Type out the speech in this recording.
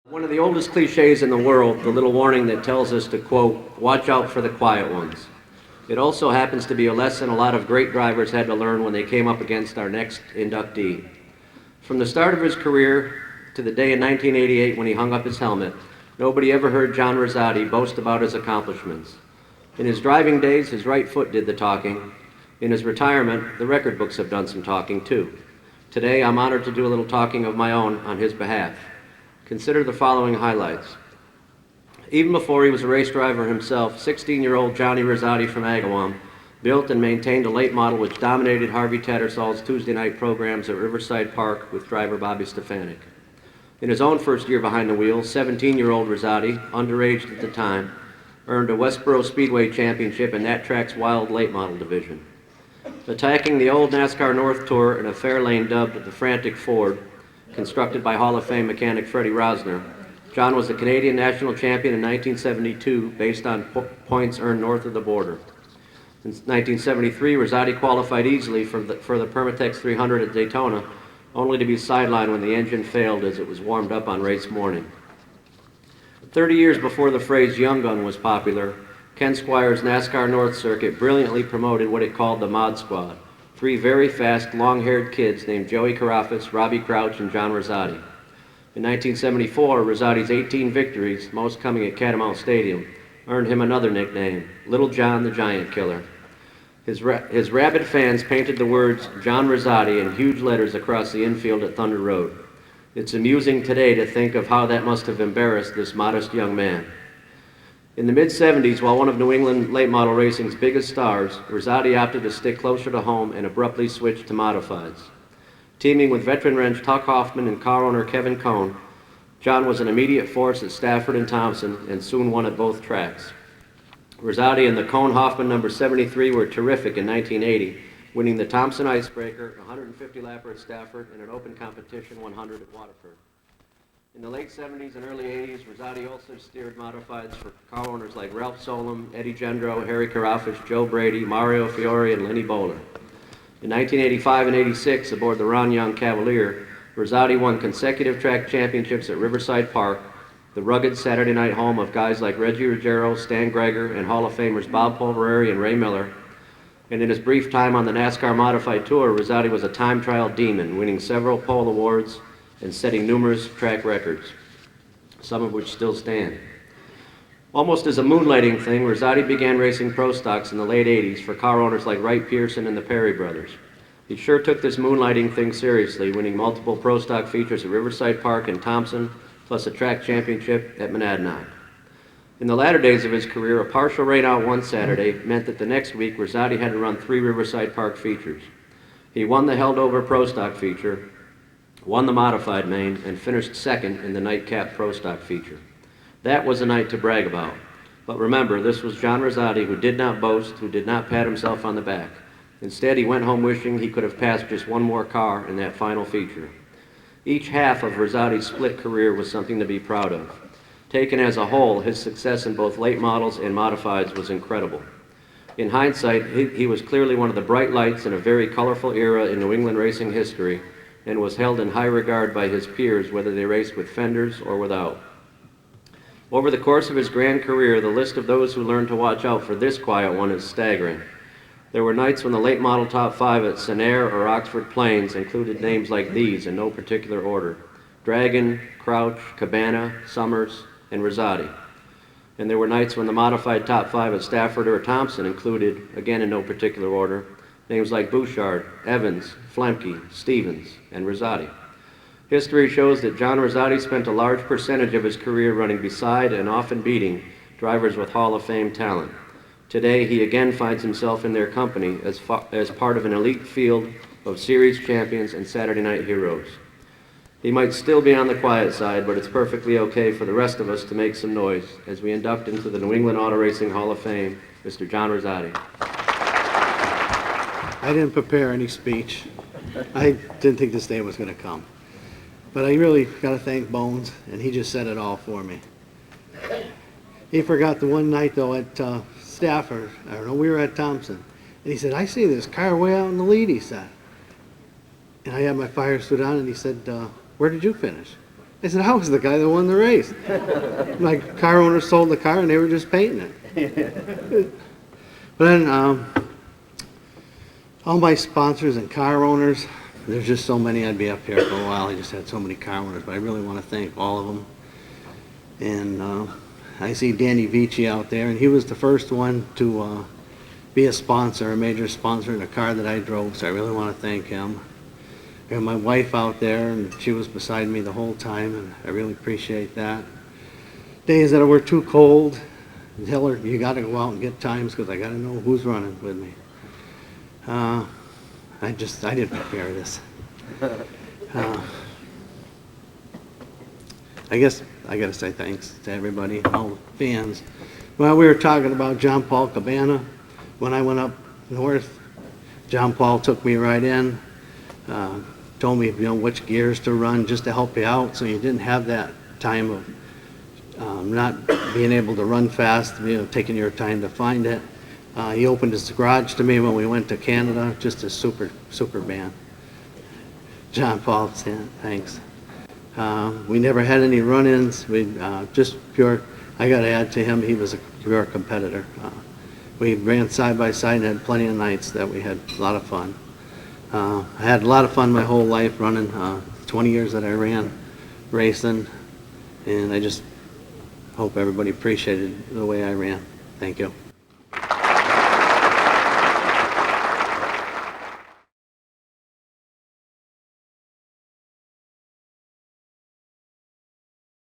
One of the oldest cliches in the world, the little warning that tells us to, quote, watch out for the quiet ones. It also happens to be a lesson a lot of great drivers had to learn when they came up against our next inductee. From the start of his career to the day in 1988 when he hung up his helmet, nobody ever heard John Rosati boast about his accomplishments. In his driving days, his right foot did the talking. In his retirement, the record books have done some talking too. Today, I'm honored to do a little talking of my own on his behalf. Consider the following highlights. Even before he was a race driver himself, 16-year-old Johnny Rosati from Agawam built and maintained a late model which dominated Harvey Tattersall's Tuesday night programs at Riverside Park with driver Bobby Stefanik. In his own first year behind the wheel, 17-year-old Rosati, underage at the time, earned a Westboro Speedway championship in that track's wild late model division. Attacking the old NASCAR North Tour in a Fairlane dubbed the Frantic Ford, constructed by Hall of Fame mechanic Freddie Rosner, John was the Canadian national champion in 1972 based on points earned north of the border. In 1973, Rosati qualified easily for the Permatex 300 at Daytona, only to be sidelined when the engine failed as it was warmed up on race morning. 30 years before the phrase Young Gun was popular, Ken Squire's NASCAR North Circuit brilliantly promoted what it called the Mod Squad, three very fast, long-haired kids named Joey Carafas, Robbie Crouch, and John Rosati. In 1974, Rosati's 18 victories, most coming at Catamount Stadium, earned him another nickname, Little John the Giant Killer. His rabid fans painted the words John Rosati in huge letters across the infield at Thunder Road. It's amusing today to think of how that must have embarrassed this modest young man. In the mid-'70s, while one of New England late model racing's biggest stars, Rosati opted to stick closer to home and abruptly switched to modifieds. Teaming with veteran wrench Tuck Hoffman and car owner Kevin Cohn, John was an immediate force at Stafford and Thompson and soon won at both tracks. Rosati and the Cohn-Hoffman number 73 were terrific in 1980, winning the Thompson Icebreaker, a 150-lapper at Stafford, and an open competition 100 at Waterford. In the late 70s and early 80s, Rosati also steered modifieds for car owners like Ralph Solem, Eddie Gendro, Harry Carafas, Joe Brady, Mario Fiore, and Lenny Bowler. In 1985 and 86, aboard the Ron Young Cavalier, Rosati won consecutive track championships at Riverside Park, the rugged Saturday night home of guys like Reggie Ruggiero, Stan Greger, and Hall of Famers Bob Pulvereri and Ray Miller. And in his brief time on the NASCAR Modified Tour, Rosati was a time trial demon, winning several pole awards and setting numerous track records, some of which still stand. Almost as a moonlighting thing, Rosati began racing pro stocks in the late 80s for car owners like Wright Pearson and the Perry brothers. He sure took this moonlighting thing seriously, winning multiple pro stock features at Riverside Park and Thompson, plus a track championship at Monadnock. In the latter days of his career, a partial rainout one Saturday meant that the next week Rosati had to run 3 Riverside Park features. He won the held-over pro stock feature, won the modified main, and finished second in the nightcap pro stock feature. That was a night to brag about. But remember, this was John Rosati, who did not boast, who did not pat himself on the back. Instead, he went home wishing he could have passed just one more car in that final feature. Each half of Rosati's split career was something to be proud of. Taken as a whole, his success in both late models and modifieds was incredible. In hindsight, he was clearly one of the bright lights in a very colorful era in New England racing history, and was held in high regard by his peers, whether they raced with fenders or without. Over the course of his grand career, the list of those who learned to watch out for this quiet one is staggering. There were nights when the late model top 5 at Senair or Oxford Plains included names like these in no particular order: Dragon, Crouch, Cabana, Summers, and Rosati. And there were nights when the modified top 5 at Stafford or Thompson included, again in no particular order, names like Bouchard, Evans, Flemke, Stevens, and Rosati. History shows that John Rosati spent a large percentage of his career running beside and often beating drivers with Hall of Fame talent. Today, he again finds himself in their company as part of an elite field of series champions and Saturday night heroes. He might still be on the quiet side, but it's perfectly okay for the rest of us to make some noise as we induct into the New England Auto Racing Hall of Fame, Mr. John Rosati. I didn't prepare any speech. I didn't think this day was going to come. But I really got to thank Bones, and he just said it all for me. He forgot the one night, though, at Stafford. I don't know, we were at Thompson. And he said, I see this car way out in the lead, he said. And I had my fire suit on, and he said, where did you finish? I said, I was the guy that won the race. My car owner sold the car and they were just painting it. But then all my sponsors and car owners, there's just so many. I'd be up here for a while. I just had so many car owners, but I really want to thank all of them. And I see Danny Vici out there, and he was the first one to be a sponsor, a major sponsor in a car that I drove, so I really want to thank him. I got my wife out there, and she was beside me the whole time, and I really appreciate that. Days that were too cold, tell her, you got to go out and get times, because I got to know who's running with me. I didn't prepare this. I guess I got to say thanks to everybody, all the fans. Well, we were talking about John Paul Cabana. When I went up north, John Paul took me right in, told me, which gears to run just to help you out, so you didn't have that time of not being able to run fast, taking your time to find it. He opened his garage to me when we went to Canada, just a super man. John Paul, thanks. We never had any run-ins. We just pure. I got to add to him, he was a pure competitor. We ran side by side and had plenty of nights that we had a lot of fun. I had a lot of fun my whole life running, 20 years that I ran racing, and I just hope everybody appreciated the way I ran. Thank you.